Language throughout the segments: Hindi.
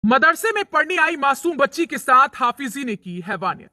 मदरसे में पढ़ने आई मासूम बच्ची के साथ हाफिजी ने की हैवानियत।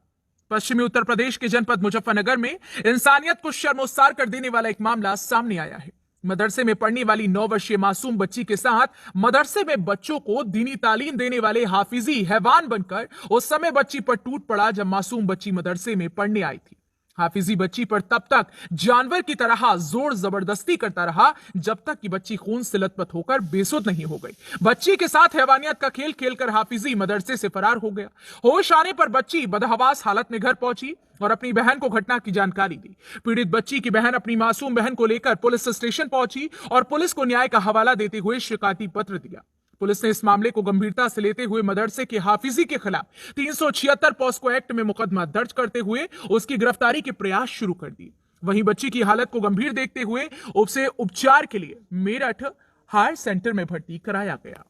पश्चिमी उत्तर प्रदेश के जनपद मुजफ्फरनगर में इंसानियत को शर्मोसार कर देने वाला एक मामला सामने आया है। मदरसे में पढ़ने वाली 9 वर्षीय मासूम बच्ची के साथ मदरसे में बच्चों को दीनी तालीम देने वाले हाफिजी हैवान बनकर उस समय बच्ची पर टूट पड़ा जब मासूम बच्ची मदरसे में पढ़ने आई थी। हाफिजी बच्ची पर तब तक जानवर की तरह जोर जबरदस्ती करता रहा जब तक कि बच्ची खून से लथपथ होकर बेसुध नहीं हो गई। बच्ची के साथ हैवानियत का खेल खेलकर हाफिजी मदरसे से फरार हो गया। होश आने पर बच्ची बदहवास हालत में घर पहुंची और अपनी बहन को घटना की जानकारी दी। पीड़ित बच्ची की बहन अपनी मासूम बहन को लेकर पुलिस स्टेशन पहुंची और पुलिस को न्याय का हवाला देते हुए शिकायती पत्र दिया। पुलिस ने इस मामले को गंभीरता से लेते हुए मदरसे के हाफिजी के खिलाफ 376 पॉस्को एक्ट में मुकदमा दर्ज करते हुए उसकी गिरफ्तारी के प्रयास शुरू कर दिए। वहीं बच्ची की हालत को गंभीर देखते हुए उसे उपचार के लिए मेरठ हायर सेंटर में भर्ती कराया गया।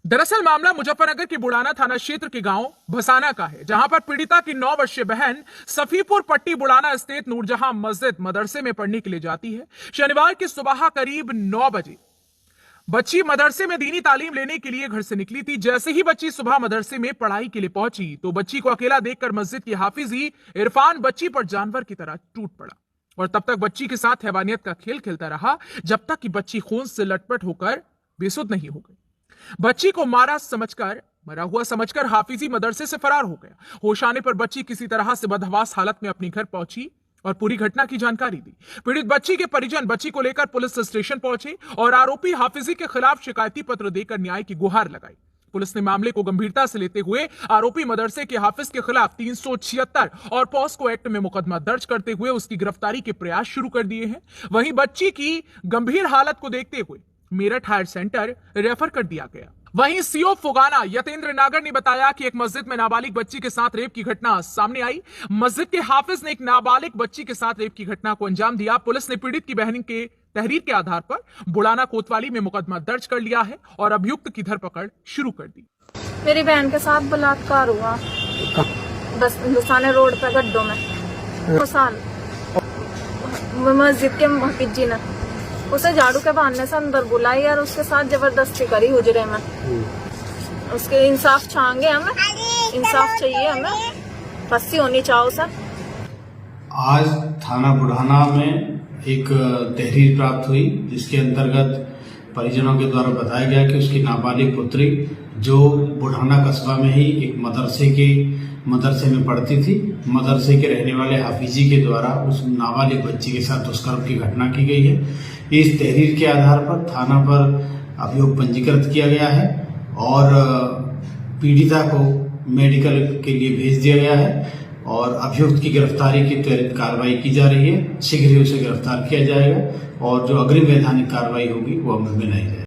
दरअसल मामला मुजफ्फरनगर के बुढ़ाना थाना क्षेत्र के गांव भसाना का है, जहां पर पीड़िता की 9 वर्षीय बहन सफीपुर पट्टी बुढ़ाना स्थित नूरजहां मस्जिद मदरसे में पढ़ने के लिए जाती है। शनिवार की सुबह करीब 9 बजे बच्ची मदरसे में दीनी तालीम लेने के लिए घर से निकली थी। जैसे ही बच्ची सुबह मदरसे में पढ़ाई के लिए पहुंची तो बच्ची को अकेला देखकर मस्जिद की हाफिजी इरफान बच्ची पर जानवर की तरह टूट पड़ा और तब तक बच्ची के साथ हैवानियत का खेल खेलता रहा जब तक कि बच्ची खून से लटपट होकर बेसुध नहीं हो गई। बच्ची को मरा हुआ समझकर हाफिजी मदरसे से फरार हो गया। होश आने पर बच्ची किसी तरह से बदहवास हालत में अपने घर पहुंची और पूरी घटना की जानकारी दी। पीड़ित बच्ची के परिजन बच्ची को लेकर पुलिस स्टेशन पहुंचे और आरोपी हाफिजी के खिलाफ शिकायती पत्र देकर न्याय की गुहार लगाई। पुलिस ने मामले को गंभीरता से लेते हुए आरोपी मदरसे के हाफिज के खिलाफ 376 और पॉस्को एक्ट में मुकदमा दर्ज करते हुए उसकी गिरफ्तारी के प्रयास शुरू कर दिए हैं। वहीं बच्ची की गंभीर हालत को देखते हुए मेरठ हायर सेंटर रेफर कर दिया गया। वहीं सीओ फुगाना यतेंद्र नागर ने बताया कि एक मस्जिद में नाबालिग बच्ची के साथ रेप की घटना सामने आई। मस्जिद के हाफिज ने एक नाबालिग बच्ची के साथ रेप की घटना को अंजाम दिया। पुलिस ने पीड़ित की बहन के तहरीर के आधार पर बुढ़ाना कोतवाली में मुकदमा दर्ज कर लिया है और अभियुक्त की धरपकड़ शुरू कर दी। मेरी बहन के साथ बलात्कार हुआ हिंदुस्तानी रोड पे गड्ढों में। वो साल मस्जिद के मुहफ्फिज जी ने उसे झाड़ू के बहाने से अंदर बुलाई और उसके साथ जबरदस्ती करी हुजरे में। उसके इंसाफ चाहेंगे, हमें इंसाफ चाहिए, हमें फांसी होनी चाहिए उसे। आज थाना बुढ़ाना में एक तहरीर प्राप्त हुई जिसके अंतर्गत परिजनों के द्वारा बताया गया कि उसकी नाबालिग पुत्री जो बुढ़ाना कस्बा में ही एक मदरसे में पढ़ती थी, मदरसे के रहने वाले हाफिजी के द्वारा उस नाबालिग बच्ची के साथ दुष्कर्म की घटना की गई है। इस तहरीर के आधार पर थाना पर अभियोग पंजीकृत किया गया है और पीड़िता को मेडिकल के लिए भेज दिया गया है और अभियुक्त की गिरफ्तारी की त्वरित कार्रवाई की जा रही है। शीघ्र ही उसे गिरफ्तार किया जाएगा और जो अग्रिम वैधानिक कार्रवाई होगी वो अमल में लाई जाएगी।